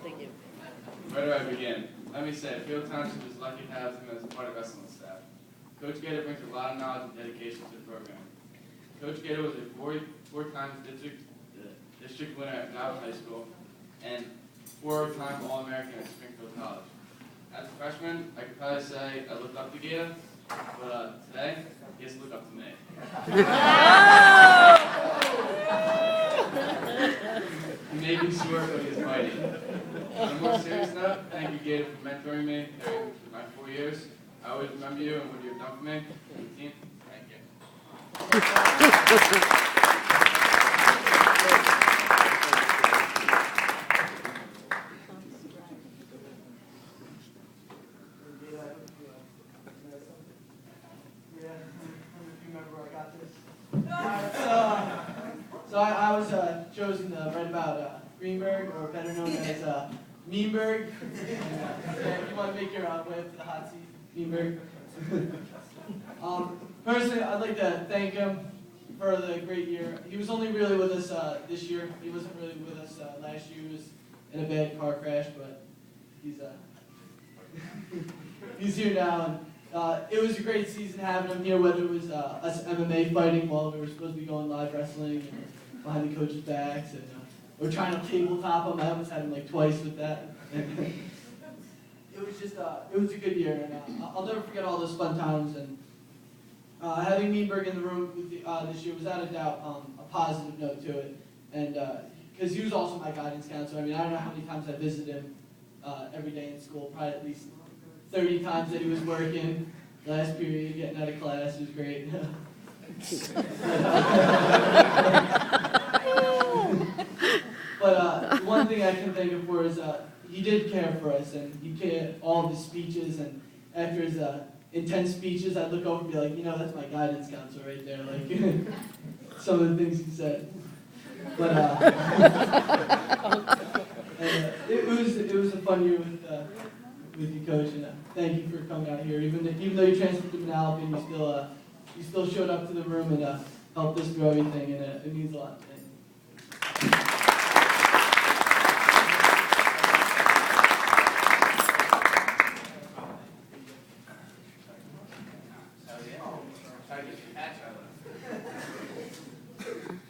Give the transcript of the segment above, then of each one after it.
Thank you. Where do I begin? Let me say, Freehold Township is lucky to have him as part of wrestling staff. Coach Gaeta brings a lot of knowledge and dedication to the program. Coach Gaeta was a four-time district winner at Mount High School and four-time All-American at Springfield College. As a freshman, I could probably say I looked up to Gaeta, but today, he has to look up to me. He may be short, but he is mighty. On a more serious note, thank you, Gaeta, for mentoring me during my 4 years. I always remember you and what you've done for me and the team. Thank you. So I was chosen to write about Greenberg, or better known as Meanberg. If you want to make your way up to the hot seat, Meanberg. Personally, I'd like to thank him for the great year. He was only really with us this year. He wasn't really with us last year. He was in a bad car crash, but he's here now. And it was a great season having him here, whether it was us MMA fighting while we were supposed to be going live wrestling and behind the coaches' backs, and we're trying to tabletop him. I almost had him like twice with that. It was just, it was a good year, and I'll never forget all those fun times. And having Meanberg in the room with this year was without a doubt a positive note to it, and because he was also my guidance counselor. I mean, I don't know how many times I visited him every day in school, probably at least 30 times that he was working. Last period, getting out of class, it was great. But one thing I can thank him for is he did care for us, and he cared all of his speeches, and after his intense speeches, I'd look over and be like, you know, that's my guidance counselor right there, like some of the things he said. But it was a fun year with you, Coach, and thank you for coming out here. Even though you transferred to Manalapan, you still showed up to the room and helped us through everything, and it means a lot. Thank you.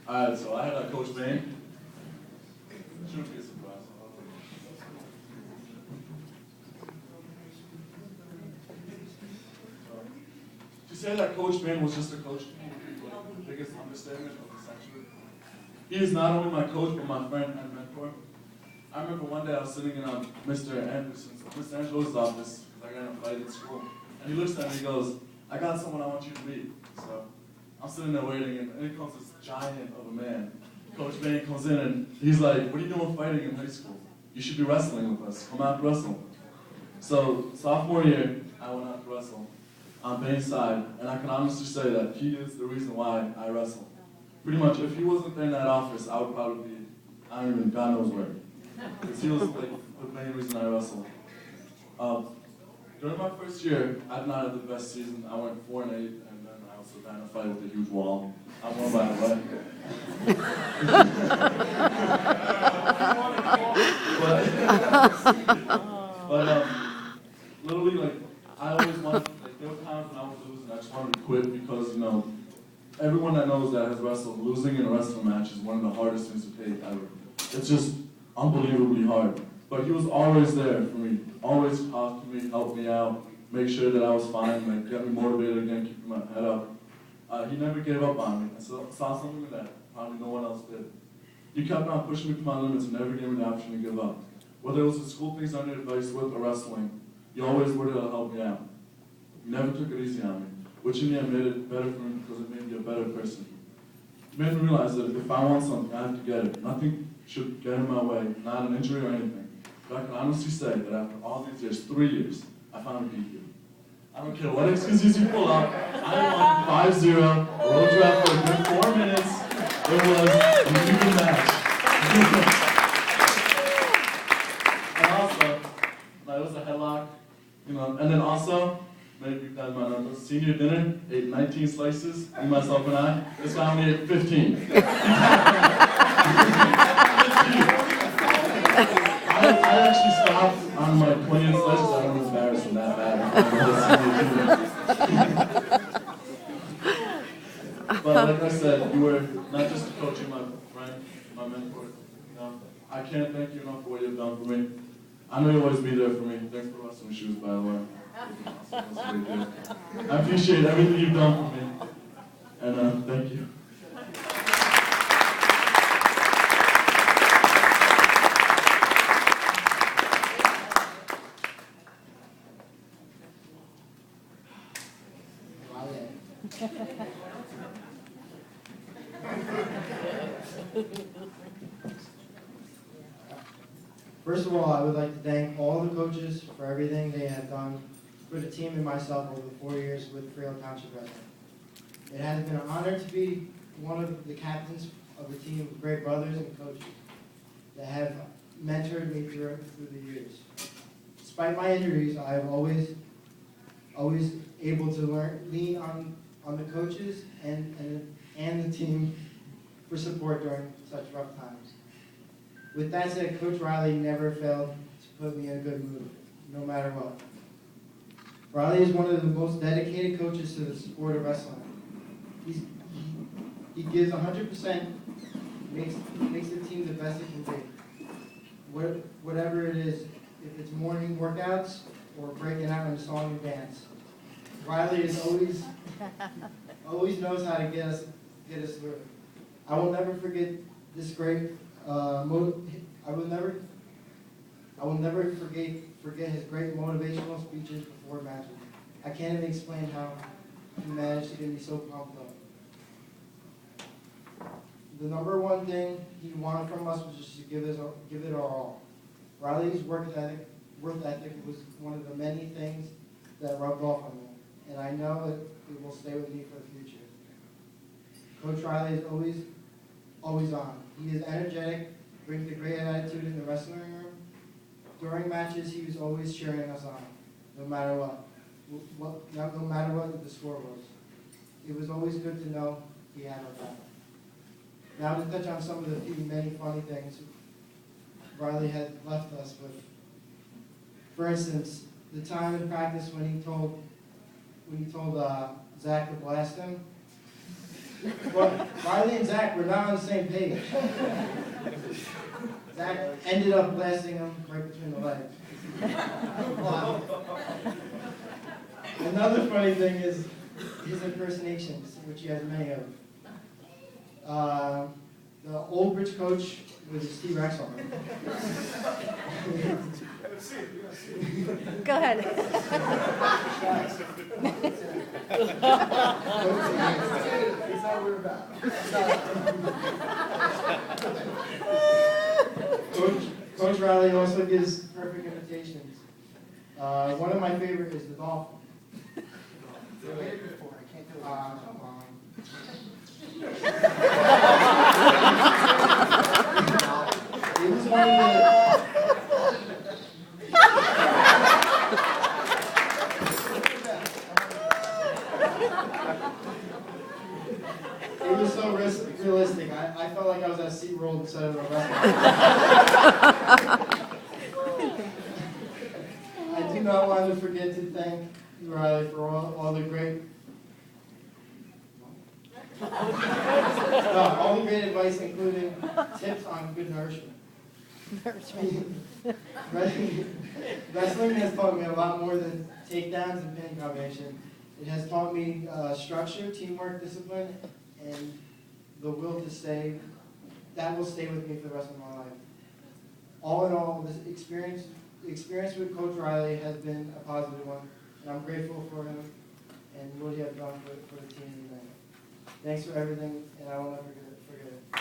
Alright, so I had Coach Bain. Shouldn't be a surprise. To say that Coach Bain was just a coach to me would be the biggest understatement of the century. He is not only my coach, but my friend and mentor. I remember one day I was sitting in Mr. Angelo's office, because I got in a fight at school, and he looks at me and he goes, I got someone I want you to meet. So I'm sitting there waiting, and in comes this giant of a man. Coach Bain comes in, and he's like, what are you doing fighting in high school? You should be wrestling with us. Come out to wrestle. So sophomore year, I went out to wrestle on Bain's side, and I can honestly say that he is the reason why I wrestle. Pretty much, if he wasn't there in that office, I would probably be, I don't even, God knows where. Because he was like the main reason I wrestle. During my first year, I did not have the best season. I went 4-8, and then I also got in a fight with a huge wall. I won by a way. but literally, like, I always wanted, like, there were times when I was losing, I just wanted to quit because, you know, everyone that knows that has wrestled, losing in a wrestling match is one of the hardest things to take ever. It's just unbelievably hard. But he was always there for me, always talked to me, helped me out, make sure that I was fine, like, get me motivated again, keep my head up. He never gave up on me. I saw something that probably no one else did. He kept on pushing me to my limits and never gave me the option to give up. Whether it was the school things I needed advice with or wrestling, he always were there to help me out. He never took it easy on me, which in the end made it better for me because it made me a better person. It made me realize that if I want something, I have to get it. Nothing should get in my way, not an injury or anything. But I can honestly say that after all these years, 3 years, I finally beat you. I don't care what excuses you pull up. I won 5-0, road draft for a good 4 minutes. It was a huge match. And also, it was a headlock, you know, and then also, maybe you guys might know, senior dinner, ate 19 slices, me, myself, and I. This guy only ate 15. 15 actually stopped on my 20th sledge because I don't embarrass him that bad. But like I said, you were not just a coach, you're my friend, my mentor. You know, I can't thank you enough for what you've done for me. I know you'll always be there for me. Thanks for wrestling shoes, by the way. That's a great deal. I appreciate everything you've done for me. And thank you. First of all, I would like to thank all the coaches for everything they have done for the team and myself over the 4 years with Freehold Township Wrestling. It has been an honor to be one of the captains of the team of great brothers and coaches that have mentored me through the years. Despite my injuries, I have always able to lean on the coaches and the team for support during such rough times. With that said, Coach Riley never failed to put me in a good mood, no matter what. Riley is one of the most dedicated coaches to the sport of wrestling. He gives 100%, makes the team the best it can be. Whatever it is, if it's morning workouts or breaking out in song and dance. Riley is always knows how to get us through. I will never forget this great. I will never forget his great motivational speeches before matches. I can't even explain how he managed to get me so pumped up. The number one thing he wanted from us was just to give it our all. Riley's work ethic was one of the many things that rubbed off on me, and I know it will stay with me for the future. Coach Riley is always on. He is energetic, brings a great attitude in the wrestling room. During matches, he was always cheering us on, no matter what. No matter what the score was. It was always good to know he had our back. Now to touch on some of the many funny things Riley had left us with. For instance, the time in practice when he told Zach to blast him. But Riley and Zach were not on the same page. Zach ended up blasting him right between the legs. Another funny thing is his impersonations, which he has many of. The Old Bridge coach with his T-Rex on him. Go ahead. That's how we're about. Coach Riley also gives perfect imitations. One of my favorite is the dolphin. Come on. It was one of the. It was so realistic. I felt like I was at SeaWorld instead of a restaurant. I do not want to forget to thank Riley for all the great all the great advice, including tips on good nourishment. Wrestling has taught me a lot more than takedowns and pin combination. It has taught me structure, teamwork, discipline, and the will to stay. That will stay with me for the rest of my life. All in all, this experience with Coach Riley has been a positive one, and I'm grateful for him and what he has done for the team today. Thanks for everything, and I will never forget it.